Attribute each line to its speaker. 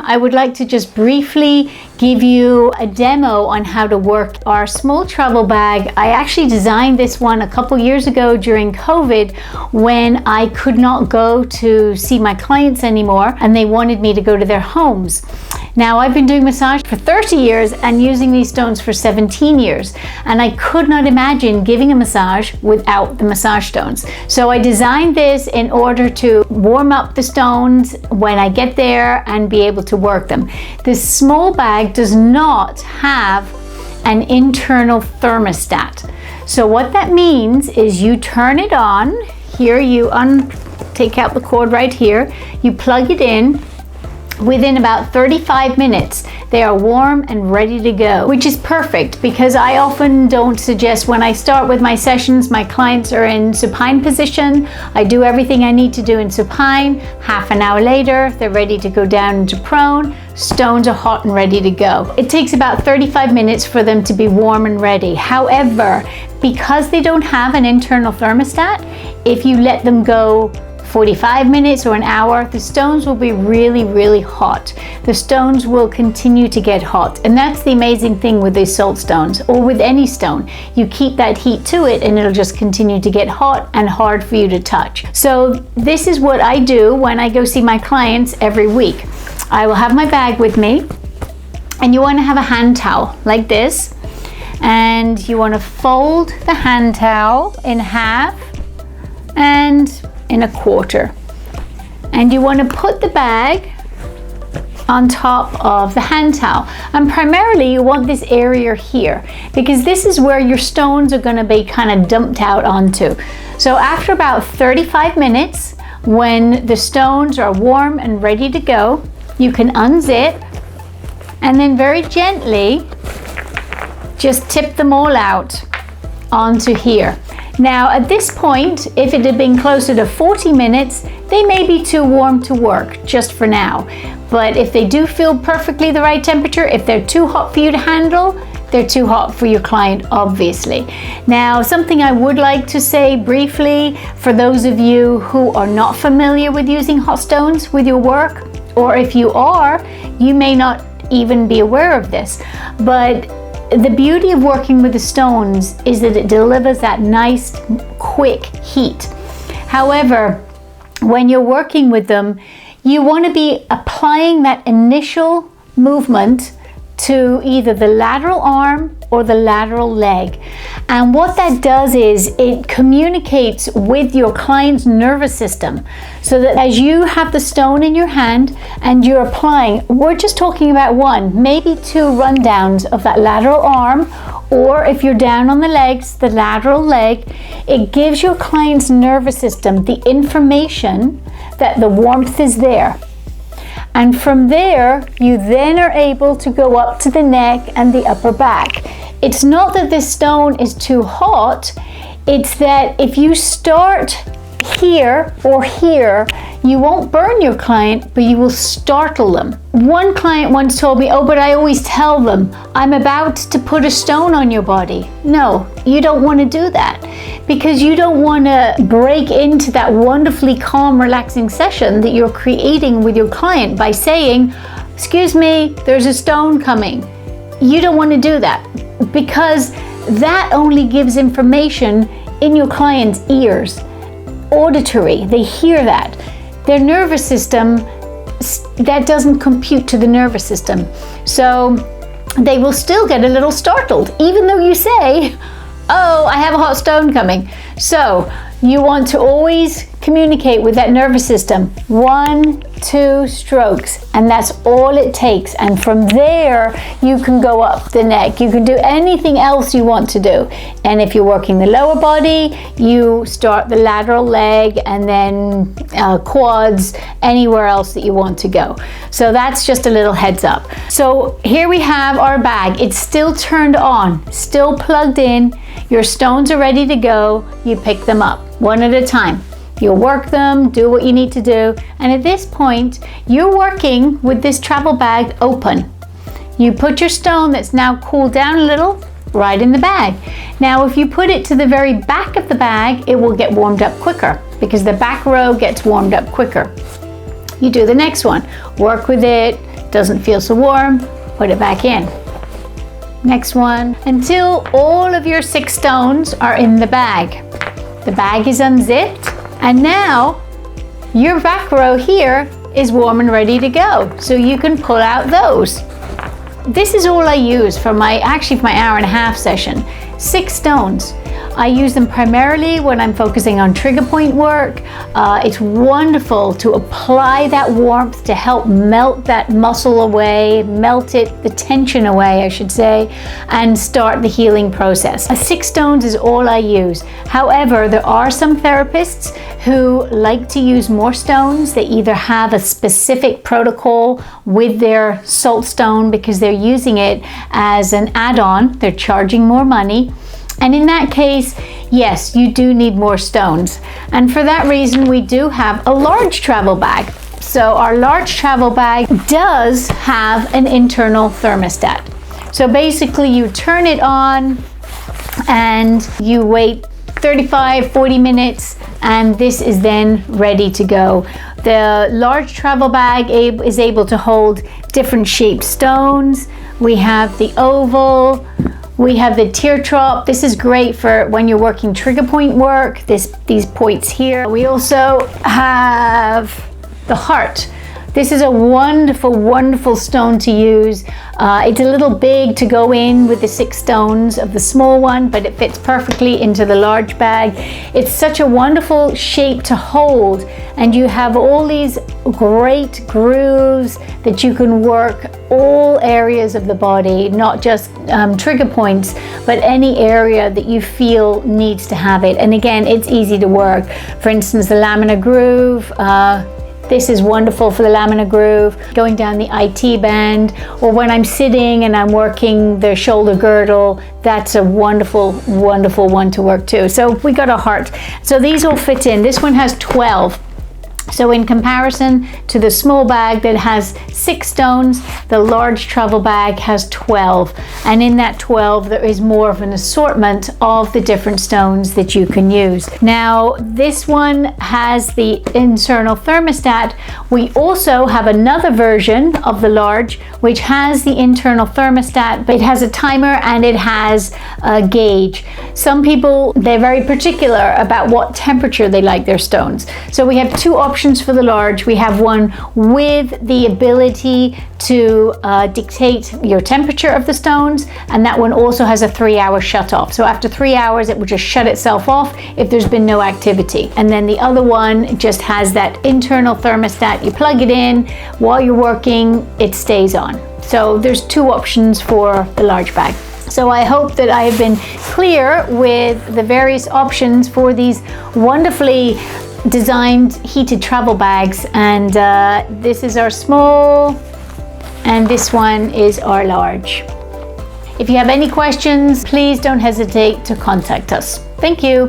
Speaker 1: I would like to just briefly give you a demo on how to work our small travel bag. I actually designed this one a couple years ago during COVID when I could not go to see my clients anymore and they wanted me to go to their homes. Now, I've been doing massage for 30 years and using these stones for 17 years, and I could not imagine giving a massage without the massage stones. So I designed this in order to warm up the stones when I get there and be able to work them. This small bag does not have an internal thermostat. So what that means is you turn it on. Here you take out the cord right here, you plug it in. Within about 35 minutes, they are warm and ready to go, which is perfect because I often don't suggest when I start with my sessions, my clients are in supine position. I do everything I need to do in supine. Half an hour later, they're ready to go down into prone. Stones are hot and ready to go. It takes about 35 minutes for them to be warm and ready. However, because they don't have an internal thermostat, if you let them go 45 minutes or an hour, the stones will be really hot. The stones will continue to get hot, and that's the amazing thing with these salt stones or with any stone. You keep that heat to it and it'll just continue to get hot and hard for you to touch. So this is what I do when I go see my clients every week. I will have my bag with me, and you want to have a hand towel like this, and you want to fold the hand towel in half and in a quarter, and you want to put the bag on top of the hand towel, and primarily you want this area here because this is where your stones are going to be kind of dumped out onto. So after about 35 minutes, when the stones are warm and ready to go, you can unzip and then very gently just tip them all out onto here. Now at this point, if it had been closer to 40 minutes, they may be too warm to work just for now. But if they do feel perfectly the right temperature, if they're too hot for you to handle, they're too hot for your client, obviously. Now, something I would like to say briefly for those of you who are not familiar with using hot stones with your work, or if you are, you may not even be aware of this, but the beauty of working with the stones is that it delivers that nice, quick heat. However, when you're working with them, you want to be applying that initial movement to either the lateral arm or the lateral leg. And what that does is it communicates with your client's nervous system, so that as you have the stone in your hand and you're applying, we're just talking about one, maybe two rundowns of that lateral arm, or if you're down on the legs, the lateral leg, it gives your client's nervous system the information that the warmth is there. And from there, you then are able to go up to the neck and the upper back. It's not that this stone is too hot, it's that if you start here or here, you won't burn your client, but you will startle them. One client once told me, oh, but I always tell them, I'm about to put a stone on your body. No, you don't want to do that, because you don't want to break into that wonderfully calm, relaxing session that you're creating with your client by saying, excuse me, there's a stone coming. You don't want to do that, because that only gives information in your client's ears. Auditory, they hear that. Their nervous system, that doesn't compute to the nervous system. So they will still get a little startled, even though you say, oh, I have a hot stone coming. So you want to always communicate with that nervous system. 1, 2 strokes, and that's all it takes. And from there, you can go up the neck. You can do anything else you want to do. And if you're working the lower body, you start the lateral leg and then quads, anywhere else that you want to go. So that's just a little heads up. So here we have our bag. It's still turned on, still plugged in. Your stones are ready to go. You pick them up one at a time. You'll work them, do what you need to do, and at this point, you're working with this travel bag open. You put your stone that's now cooled down a little right in the bag. Now, if you put it to the very back of the bag, it will get warmed up quicker because the back row gets warmed up quicker. You do the next one, work with it, doesn't feel so warm, put it back in. Next one, until all of your 6 stones are in the bag. The bag is unzipped, and now your back row here is warm and ready to go. So you can pull out those. This is all I use for my hour-and-a-half session. 6 stones. I use them primarily when I'm focusing on trigger point work. It's wonderful to apply that warmth to help melt that muscle away, the tension away, I should say, and start the healing process. 6 stones is all I use. However, there are some therapists who like to use more stones. They either have a specific protocol with their salt stone because they're using it as an add-on. They're charging more money. And in that case, yes, you do need more stones. And for that reason, we do have a large travel bag. So our large travel bag does have an internal thermostat. So basically you turn it on and you wait 35-40 minutes, and this is then ready to go. The large travel bag is able to hold different shaped stones. We have the oval, we have the teardrop. This is great for when you're working trigger point work, these points here. We also have the heart. This is a wonderful, wonderful stone to use. It's a little big to go in with the 6 stones of the small one, but it fits perfectly into the large bag. It's such a wonderful shape to hold, and you have all these great grooves that you can work all areas of the body, not just trigger points, but any area that you feel needs to have it. And again, it's easy to work. For instance, the laminar groove, this is wonderful for the laminar groove, going down the IT band, or when I'm sitting and I'm working the shoulder girdle, that's a wonderful, wonderful one to work too. So we got a heart. So these all fit in. This one has 12. So in comparison to the small bag that has 6 stones, the large travel bag has 12. And in that 12, there is more of an assortment of the different stones that you can use. Now, this one has the internal thermostat. We also have another version of the large, which has the internal thermostat, but it has a timer and it has a gauge. Some people, they're very particular about what temperature they like their stones. So we have 2 options for the large. We have one with the ability to dictate your temperature of the stones, and that one also has a 3-hour shut off. So after 3 hours, it will just shut itself off if there's been no activity. And then the other one just has that internal thermostat. You plug it in while you're working, it stays on. So there's 2 options for the large bag. So I hope that I have been clear with the various options for these wonderfully designed heated travel bags, and this is our small and this one is our large. If you have any questions, please don't hesitate to contact us. Thank you.